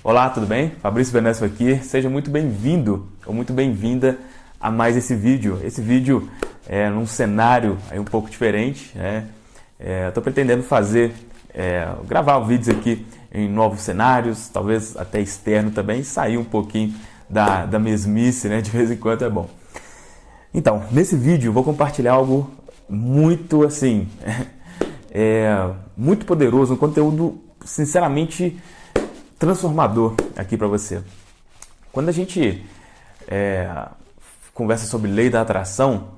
Olá, tudo bem? Fabrício Venesso aqui. Seja muito bem-vindo ou muito bem-vinda a mais esse vídeo. Esse vídeo é num cenário aí um pouco diferente, né? Estou pretendendo gravar vídeos aqui em novos cenários, talvez até externo também, sair um pouquinho da mesmice, né? De vez em quando é bom. Então, nesse vídeo eu vou compartilhar algo muito assim, muito poderoso, um conteúdo sinceramente transformador aqui para você. Quando a gente conversa sobre lei da atração,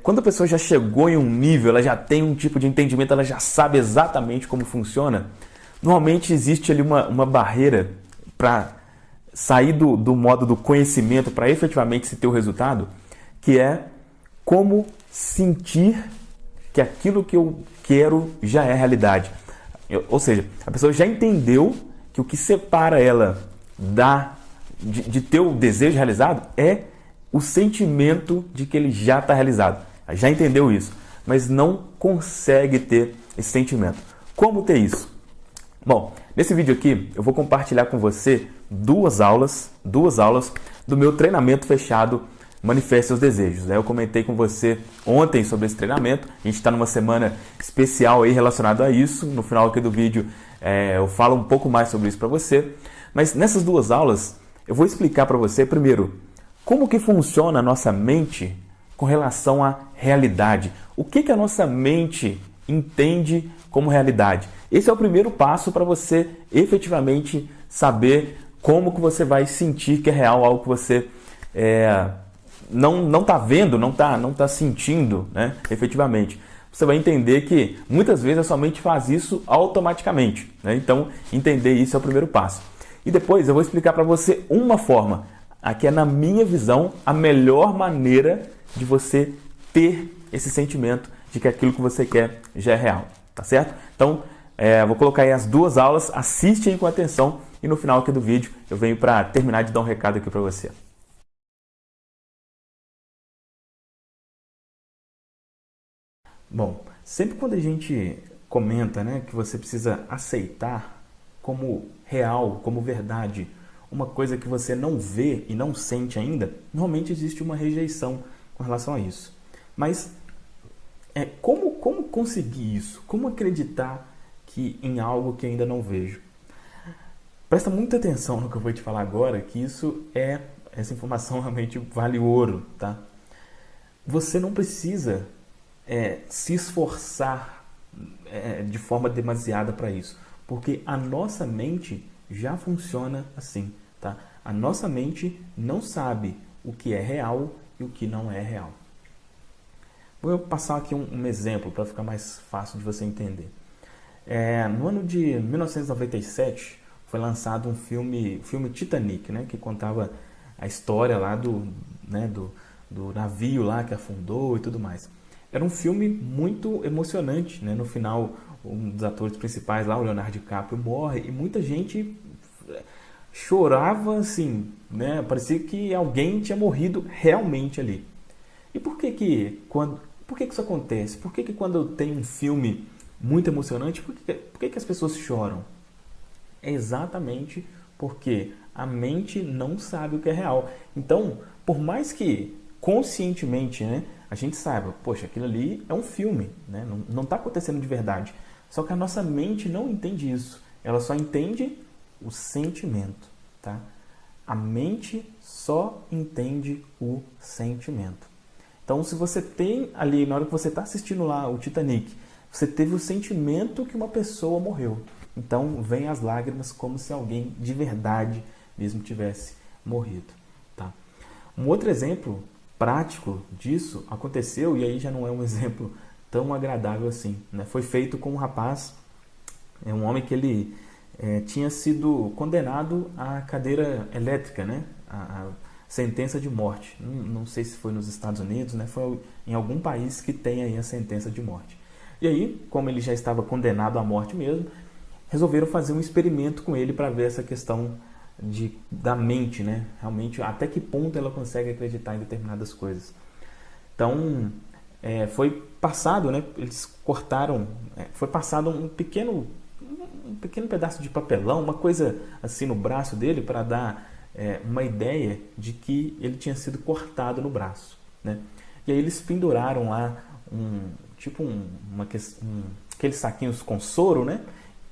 quando a pessoa já chegou em um nível, ela já tem um tipo de entendimento, ela já sabe exatamente como funciona, normalmente existe ali uma barreira para sair do modo do conhecimento para efetivamente se ter o resultado, que é como sentir que aquilo que eu quero já é realidade. Ou seja, a pessoa já entendeu que o que separa ela de ter o desejo realizado é o sentimento de que ele já está realizado. Ela já entendeu isso, mas não consegue ter esse sentimento. Como ter isso? Bom, nesse vídeo aqui eu vou compartilhar com você duas aulas do meu treinamento fechado Manifeste Seus Desejos. Eu comentei com você ontem sobre esse treinamento. A gente está numa semana especial aí relacionada a isso. No final aqui do vídeo eu falo um pouco mais sobre isso para você. Mas nessas duas aulas eu vou explicar para você primeiro como que funciona a nossa mente com relação à realidade. O que a nossa mente entende como realidade. Esse é o primeiro passo para você efetivamente saber como que você vai sentir que é real algo que você não está vendo, não tá sentindo, né, efetivamente. Você vai entender que muitas vezes a sua mente faz isso automaticamente, né? Então, entender isso é o primeiro passo. E depois eu vou explicar para você uma forma, que é, na minha visão, a melhor maneira de você ter esse sentimento de que aquilo que você quer já é real, tá certo? Então, vou colocar aí as duas aulas, assiste aí com atenção e no final aqui do vídeo eu venho para terminar de dar um recado aqui para você. Bom, sempre quando a gente comenta, né, que você precisa aceitar como real, como verdade, uma coisa que você não vê e não sente ainda, normalmente existe uma rejeição com relação a isso. Mas como conseguir isso? Como acreditar em algo que ainda não vejo? Presta muita atenção no que eu vou te falar agora, que essa informação realmente vale ouro, tá? Você não precisa se esforçar de forma demasiada para isso, porque a nossa mente já funciona assim, tá? A nossa mente não sabe o que é real e o que não é real. Vou passar aqui um exemplo para ficar mais fácil de você entender. No ano de 1997 foi lançado o filme Titanic, né, que contava a história lá do navio lá que afundou e tudo mais. Era um filme muito emocionante, né? No final, um dos atores principais lá, o Leonardo DiCaprio, morre e muita gente chorava assim, né? Parecia que alguém tinha morrido realmente ali. E por que isso acontece? Por que quando eu tenho um filme muito emocionante, por que as pessoas choram? É exatamente porque a mente não sabe o que é real. Então, por mais que conscientemente, né, a gente saiba, poxa, aquilo ali é um filme, né, não está acontecendo de verdade. Só que a nossa mente não entende isso. Ela só entende o sentimento, tá? A mente só entende o sentimento. Então, se você tem ali, na hora que você está assistindo lá o Titanic, você teve o sentimento que uma pessoa morreu. Então, vem as lágrimas como se alguém de verdade mesmo tivesse morrido, tá? Um outro exemplo prático disso aconteceu, e aí já não é um exemplo tão agradável assim, né? Foi feito com um rapaz, um homem que ele tinha sido condenado à cadeira elétrica, né? A sentença de morte. Não sei se foi nos Estados Unidos, né? Foi em algum país que tem aí a sentença de morte. E aí, como ele já estava condenado à morte mesmo, resolveram fazer um experimento com ele para ver essa questão da mente, né? Realmente, até que ponto ela consegue acreditar em determinadas coisas. Então, foi passado, né? Eles cortaram, foi passado um pequeno pedaço de papelão, uma coisa assim no braço dele para dar uma ideia de que ele tinha sido cortado no braço, né? E aí eles penduraram lá aqueles saquinhos com soro, né?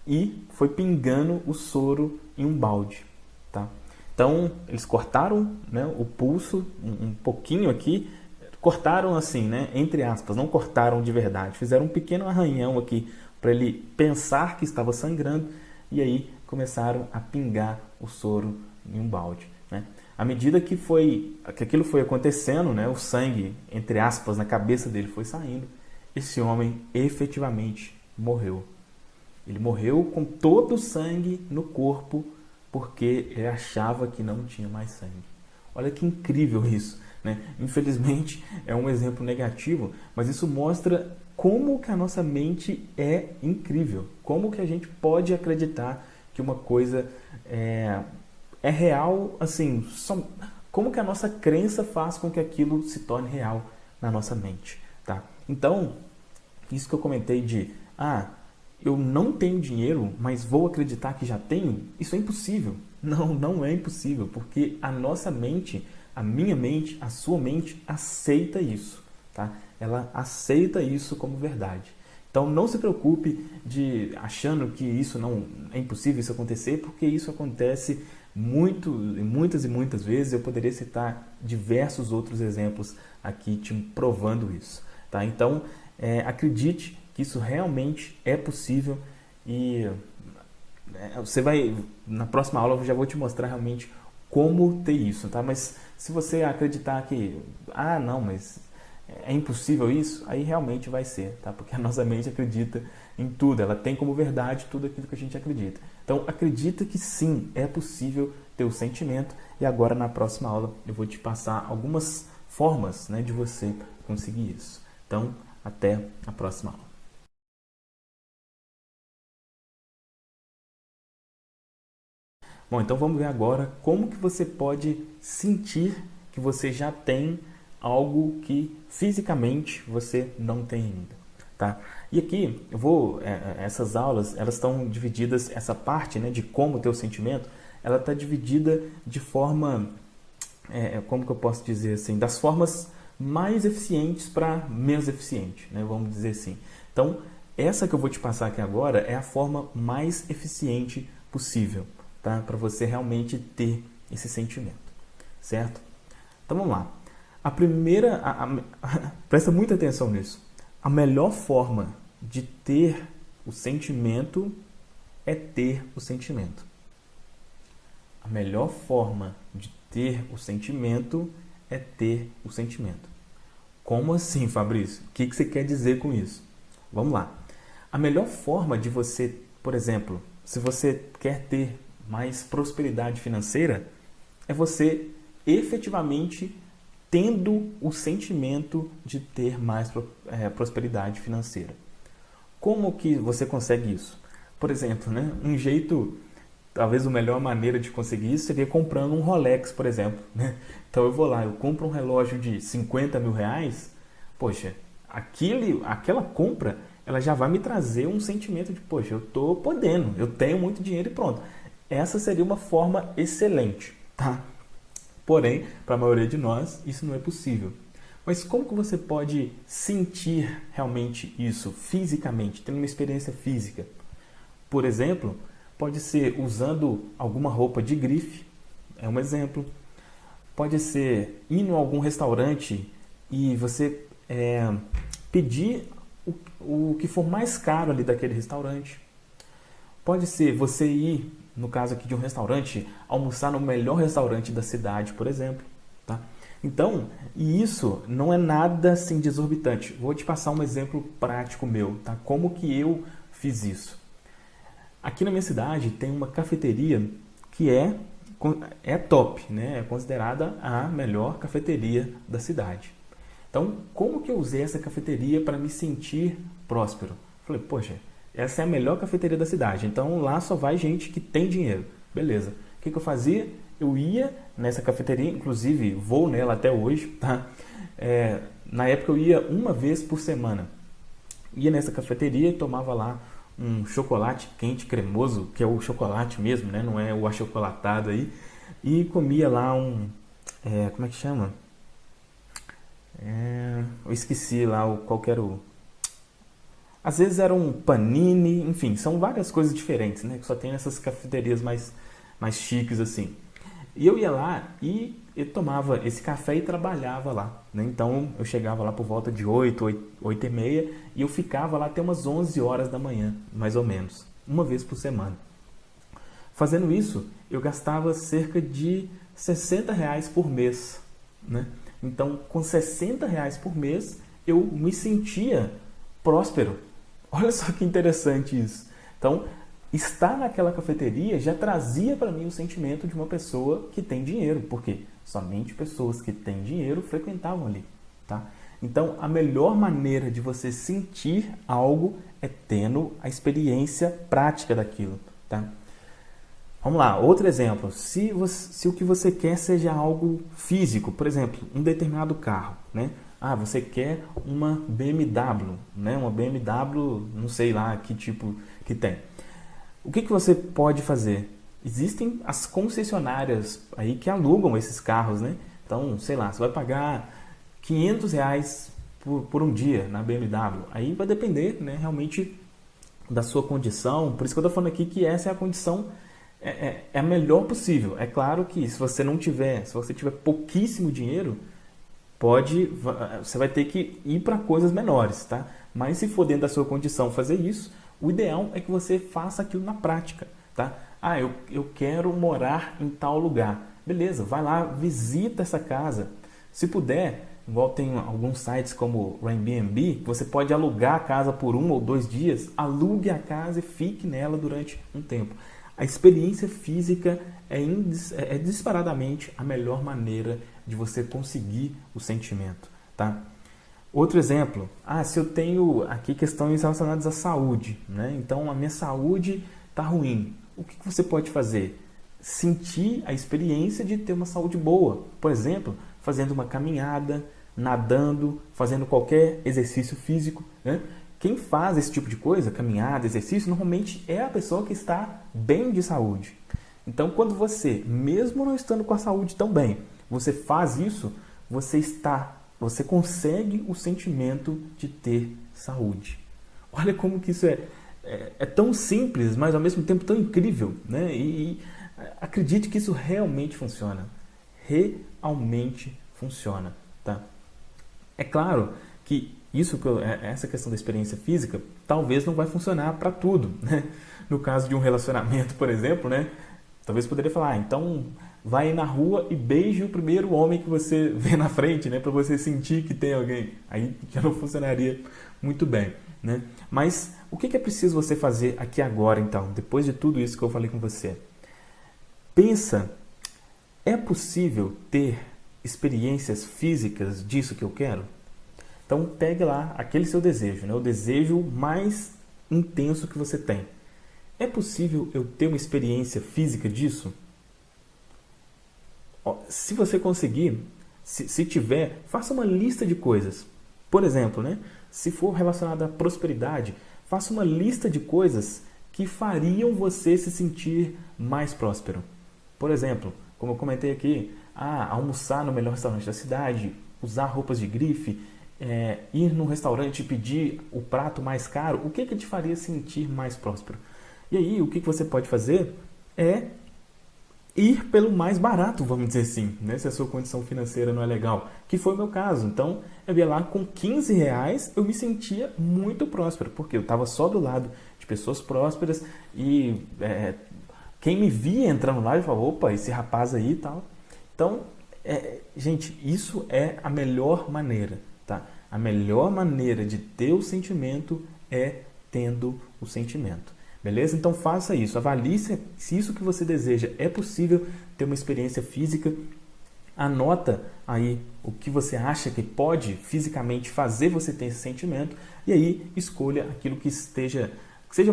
E foi pingando o soro em um balde, tá? Então eles cortaram, né, o pulso um pouquinho aqui, cortaram assim, né, entre aspas, não cortaram de verdade, fizeram um pequeno arranhão aqui para ele pensar que estava sangrando e aí começaram a pingar o soro em um balde, né? À medida que aquilo foi acontecendo, né, o sangue, entre aspas, na cabeça dele foi saindo, esse homem efetivamente morreu. Ele morreu com todo o sangue no corpo porque ele achava que não tinha mais sangue. Olha que incrível isso, né? Infelizmente é um exemplo negativo, mas isso mostra como que a nossa mente é incrível, como que a gente pode acreditar que uma coisa é real, assim, como que a nossa crença faz com que aquilo se torne real na nossa mente, tá? Então, isso que eu comentei eu não tenho dinheiro, mas vou acreditar que já tenho, isso é impossível. Não, não é impossível, porque a nossa mente, a minha mente, a sua mente aceita isso, tá? Ela aceita isso como verdade. Então não se preocupe achando que isso não é impossível isso acontecer, porque isso acontece muitas e muitas vezes. Eu poderia citar diversos outros exemplos aqui te provando isso, tá? Então acredite que isso realmente é possível e você vai, na próxima aula eu já vou te mostrar realmente como ter isso, tá? Mas se você acreditar que, não, mas é impossível isso, aí realmente vai ser, tá? Porque a nossa mente acredita em tudo, ela tem como verdade tudo aquilo que a gente acredita. Então acredita que sim, é possível ter o sentimento e agora na próxima aula eu vou te passar algumas formas, né, de você conseguir isso. Então, até a próxima aula. Bom, então vamos ver agora como que você pode sentir que você já tem algo que fisicamente você não tem ainda, tá? E aqui essas aulas, elas estão divididas, essa parte, né, de como ter o sentimento, ela está dividida de forma, como que eu posso dizer assim, das formas mais eficientes para menos eficiente, né, vamos dizer assim. Então, essa que eu vou te passar aqui agora é a forma mais eficiente possível, tá? Para você realmente ter esse sentimento, certo? Então vamos lá. A primeira, presta muita atenção nisso. A melhor forma de ter o sentimento é ter o sentimento. A melhor forma de ter o sentimento é ter o sentimento. Como assim, Fabrício? O que você quer dizer com isso? Vamos lá. A melhor forma de você, por exemplo, se você quer ter mais prosperidade financeira, é você efetivamente tendo o sentimento de ter mais prosperidade financeira. Como que você consegue isso? Por exemplo, né, um jeito, talvez a melhor maneira de conseguir isso seria comprando um Rolex, por exemplo, né? Então eu vou lá, eu compro um relógio de 50 mil reais, poxa, aquela compra, ela já vai me trazer um sentimento de, poxa, eu estou podendo, eu tenho muito dinheiro e pronto. Essa seria uma forma excelente, tá? Porém, para a maioria de nós, isso não é possível. Mas como que você pode sentir realmente isso fisicamente, tendo uma experiência física? Por exemplo, pode ser usando alguma roupa de grife, é um exemplo. Pode ser indo a algum restaurante e você pedir o que for mais caro ali daquele restaurante. Pode ser você ir, no caso aqui de um restaurante, almoçar no melhor restaurante da cidade, por exemplo, tá? Então, e isso não é nada assim de exorbitante. Vou te passar um exemplo prático meu, tá? Como que eu fiz isso. Aqui na minha cidade tem uma cafeteria que é top, né? É considerada a melhor cafeteria da cidade. Então, como que eu usei essa cafeteria para me sentir próspero? Falei, poxa, essa é a melhor cafeteria da cidade, então lá só vai gente que tem dinheiro. Beleza. O que eu fazia? Eu ia nessa cafeteria, inclusive vou nela até hoje, tá? Na época eu ia uma vez por semana. Ia nessa cafeteria e tomava lá um chocolate quente cremoso, que é o chocolate mesmo, né? Não é o achocolatado aí. E comia lá como é que chama? Eu esqueci lá qual que era o... Às vezes era um panini, enfim, são várias coisas diferentes, né? Que só tem nessas cafeterias mais chiques assim. E eu ia lá e eu tomava esse café e trabalhava lá, né? Então eu chegava lá por volta de 8 e meia e eu ficava lá até umas 11 horas da manhã, mais ou menos, uma vez por semana. Fazendo isso, eu gastava cerca de R$ 60 por mês, né? Então, com R$ 60 por mês, eu me sentia próspero. Olha só que interessante isso. Então, estar naquela cafeteria já trazia para mim o sentimento de uma pessoa que tem dinheiro, porque somente pessoas que têm dinheiro frequentavam ali, tá? Então, a melhor maneira de você sentir algo é tendo a experiência prática daquilo, tá? Vamos lá, outro exemplo. Se o que você quer seja algo físico, por exemplo, um determinado carro, né? Ah, você quer uma BMW, né? Uma BMW, não sei lá que tipo que tem. O que você pode fazer? Existem as concessionárias aí que alugam esses carros, né? Então, sei lá, você vai pagar R$ 500 por um dia na BMW. Aí vai depender, né, realmente da sua condição. Por isso que eu estou falando aqui que essa é a condição é a melhor possível. É claro que se você tiver pouquíssimo dinheiro, você vai ter que ir para coisas menores, tá? Mas se for dentro da sua condição fazer isso, o ideal é que você faça aquilo na prática, tá? Ah, eu quero morar em tal lugar. Beleza, vai lá, visita essa casa. Se puder, igual tem alguns sites como o Airbnb, você pode alugar a casa por 1 ou 2 dias, alugue a casa e fique nela durante um tempo. A experiência física é disparadamente a melhor maneira de você conseguir o sentimento, tá? Outro exemplo, se eu tenho aqui questões relacionadas à saúde, né? Então a minha saúde está ruim. O que você pode fazer? Sentir a experiência de ter uma saúde boa. Por exemplo, fazendo uma caminhada, nadando, fazendo qualquer exercício físico, né? Quem faz esse tipo de coisa, caminhada, exercício, normalmente é a pessoa que está bem de saúde. Então, quando você, mesmo não estando com a saúde tão bem, você faz isso, você consegue o sentimento de ter saúde. Olha como que isso é tão simples, mas ao mesmo tempo tão incrível, né? E acredite que isso realmente funciona. Realmente funciona, tá? É claro que essa questão da experiência física talvez não vai funcionar para tudo, né? No caso de um relacionamento, por exemplo, né? Talvez poderia falar, então vai na rua e beije o primeiro homem que você vê na frente, né? Para você sentir que tem alguém. Aí já não funcionaria muito bem, né? Mas o que é preciso você fazer aqui agora, então, depois de tudo isso que eu falei com você? Pensa, é possível ter experiências físicas disso que eu quero? Então pegue lá aquele seu desejo, né? O desejo mais intenso que você tem. É possível eu ter uma experiência física disso? Se você conseguir, se tiver, faça uma lista de coisas. Por exemplo, né? Se for relacionado à prosperidade, faça uma lista de coisas que fariam você se sentir mais próspero. Por exemplo, como eu comentei aqui, almoçar no melhor restaurante da cidade, usar roupas de grife, ir num restaurante e pedir o prato mais caro, o que te faria sentir mais próspero? E aí, o que você pode fazer é ir pelo mais barato, vamos dizer assim, né? Se a sua condição financeira não é legal, que foi o meu caso. Então, eu ia lá com R$ 15, eu me sentia muito próspero, porque eu estava só do lado de pessoas prósperas e quem me via entrando lá, eu falava, opa, esse rapaz aí e tal. Então, gente, isso é a melhor maneira, tá? A melhor maneira de ter o sentimento é tendo o sentimento. Beleza? Então faça isso, avalie se isso que você deseja é possível ter uma experiência física, anota aí o que você acha que pode fisicamente fazer você ter esse sentimento e aí escolha aquilo que seja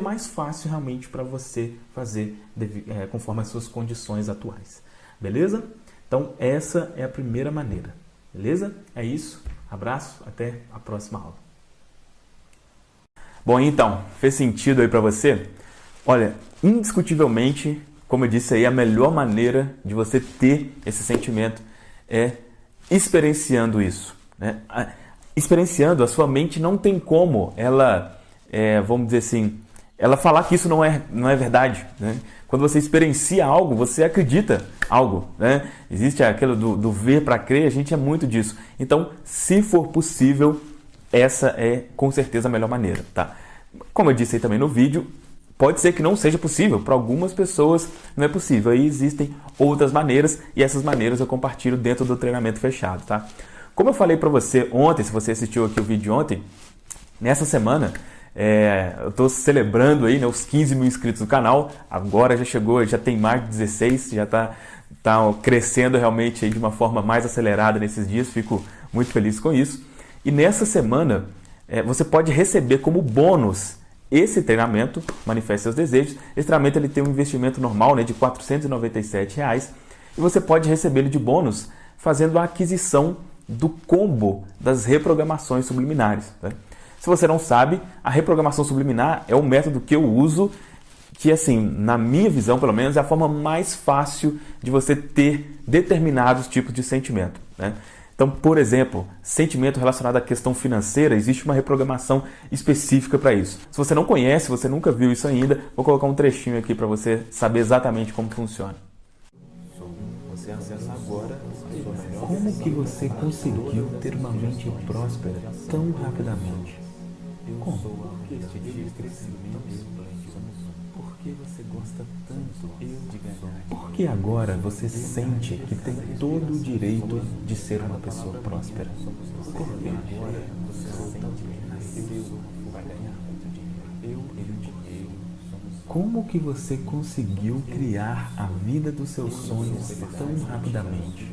mais fácil realmente para você fazer conforme as suas condições atuais. Beleza? Então essa é a primeira maneira. Beleza? É isso. Abraço, até a próxima aula. Bom, então, fez sentido aí para você? Olha, indiscutivelmente, como eu disse aí, a melhor maneira de você ter esse sentimento é experienciando isso, né? Experienciando, a sua mente não tem como ela, vamos dizer assim, ela falar que isso não é verdade, né? Quando você experiencia algo, você acredita algo, né? Existe aquilo do ver para crer, a gente é muito disso. Então, se for possível, essa é com certeza a melhor maneira, tá? Como eu disse aí também no vídeo, pode ser que não seja possível, para algumas pessoas não é possível. Aí existem outras maneiras e essas maneiras eu compartilho dentro do treinamento fechado, tá? Como eu falei para você ontem, se você assistiu aqui o vídeo de ontem, nessa semana eu estou celebrando aí, né, os 15 mil inscritos do canal. Agora já chegou, já tem mais de 16, já está crescendo realmente aí de uma forma mais acelerada nesses dias. Fico muito feliz com isso. E nessa semana você pode receber como bônus esse treinamento, Manifeste Seus Desejos. Esse treinamento ele tem um investimento normal, né, de R$ 497 e você pode receber ele de bônus fazendo a aquisição do combo das reprogramações subliminares, né? Se você não sabe, a reprogramação subliminar é um método que eu uso que, assim, na minha visão, pelo menos, é a forma mais fácil de você ter determinados tipos de sentimento, né? Então, por exemplo, sentimento relacionado à questão financeira, existe uma reprogramação específica para isso. Se você não conhece, você nunca viu isso ainda, vou colocar um trechinho aqui para você saber exatamente como funciona. Você acessa agora a sua melhor. Como que você conseguiu ter uma mente próspera tão rapidamente? Como? Por que você gosta tanto de ganhar? Por que agora você sente que tem todo o direito de ser uma pessoa próspera? Por que agora você sente que nasceu para ganhar muito dinheiro? Como que você conseguiu criar a vida dos seus sonhos tão rapidamente?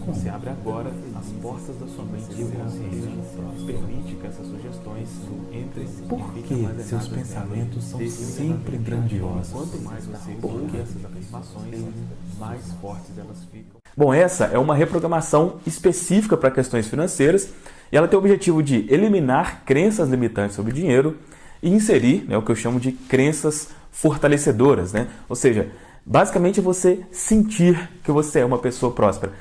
Você abre agora as portas da sua mente e consciência e permite que essas sugestões entrem. Por que seus pensamentos são sempre grandiosos? Quanto mais você ouve essas afirmações, mais fortes elas ficam. Bom, essa é uma reprogramação específica para questões financeiras e ela tem o objetivo de eliminar crenças limitantes sobre dinheiro e inserir, né, o que eu chamo de crenças fortalecedoras, né? Ou seja, basicamente você sentir que você é uma pessoa próspera.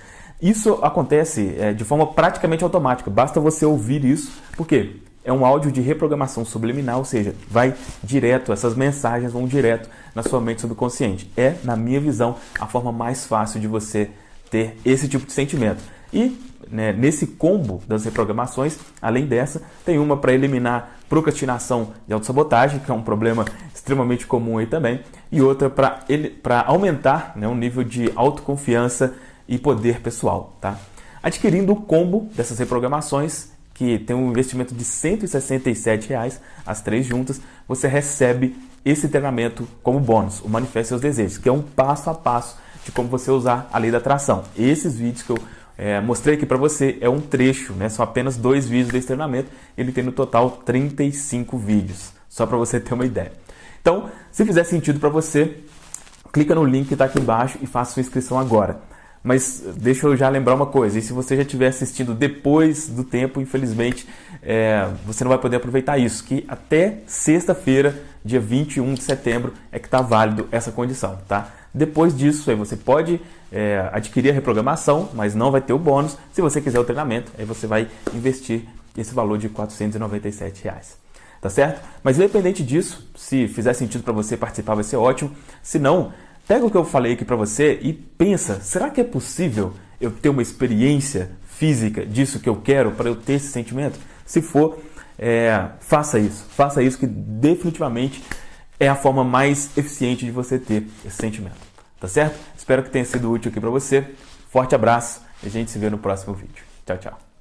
Isso acontece de forma praticamente automática, basta você ouvir isso, porque é um áudio de reprogramação subliminar, ou seja, vai direto, essas mensagens vão direto na sua mente subconsciente. É, na minha visão, a forma mais fácil de você ter esse tipo de sentimento. E né, nesse combo das reprogramações, além dessa, tem uma para eliminar procrastinação e autossabotagem, que é um problema extremamente comum aí também, e outra para aumentar, né, o nível de autoconfiança e poder pessoal, tá? Adquirindo o combo dessas reprogramações, que tem um investimento de R$ 167, as três juntas, você recebe esse treinamento como bônus, o Manifeste Seus Desejos, que é um passo a passo de como você usar a lei da atração. Esses vídeos que eu mostrei aqui para você é um trecho, né? São apenas 2 vídeos desse treinamento, ele tem no total 35 vídeos, só para você ter uma ideia. Então, se fizer sentido para você, clica no link que está aqui embaixo e faça sua inscrição agora. Mas deixa eu já lembrar uma coisa, e se você já estiver assistindo depois do tempo, infelizmente, você não vai poder aproveitar isso, que até sexta-feira, dia 21 de setembro, é que está válido essa condição, tá? Depois disso, aí você pode adquirir a reprogramação, mas não vai ter o bônus. Se você quiser o treinamento, aí você vai investir esse valor de R$ 497. Tá certo? Mas independente disso, se fizer sentido para você participar, vai ser ótimo. Se não, pega o que eu falei aqui para você e pensa, será que é possível eu ter uma experiência física disso que eu quero para eu ter esse sentimento? Se for, faça isso que definitivamente é a forma mais eficiente de você ter esse sentimento, tá certo? Espero que tenha sido útil aqui para você. Forte abraço e a gente se vê no próximo vídeo. Tchau, tchau.